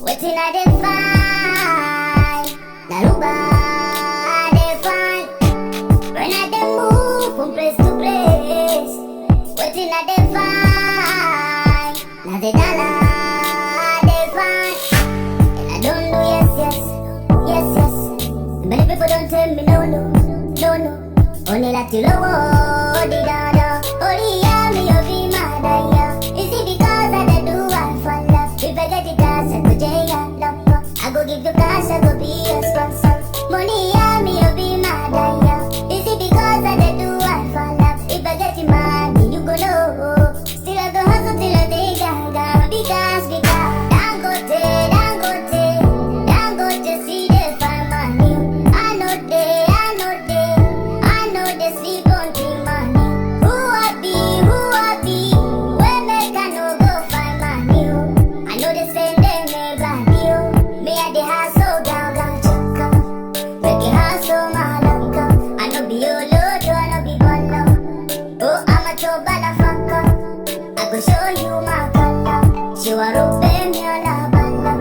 Waiting I define, Naruba define. When I dey move from place to place, waiting I define, now the dollar define. And I don't know yes. Many people don't tell me no. Only like to low, di da. Only me you be my daya. Is it because I do one for love? If I get it cash, I go jail love. I go give you cash, I go be a sponsor. Money, me you be my daya. Is it because I do one for love? If I get it money, you go know. Still I go hustle till I take gaga. Because Dangote, see they find money. I know they sleep on the money. Who I be? When they can no go find money. I know they send them a brand new. Me at the house so down, check up. Make it house so malaka. I know be your load, I know be bolo. Oh, I'm a chobala fucker. I go show you my color. She wa rope me la bala.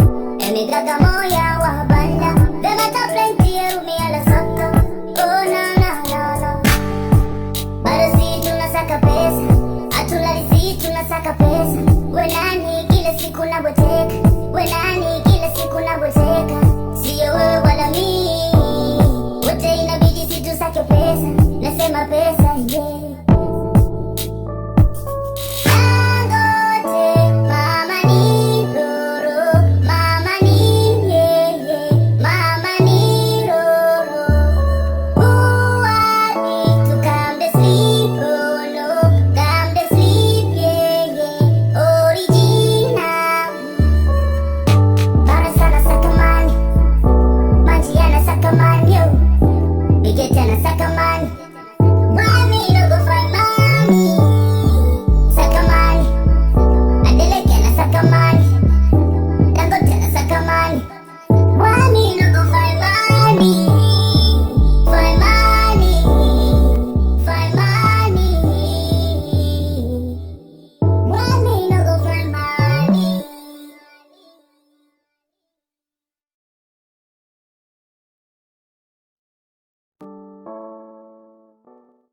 Emi gaga moya wa bala. Them a top plenty me ala soto. Oh na. Saka pesa, atula risiti unasaka pesa. Wenani kila siku naboteka. Wenani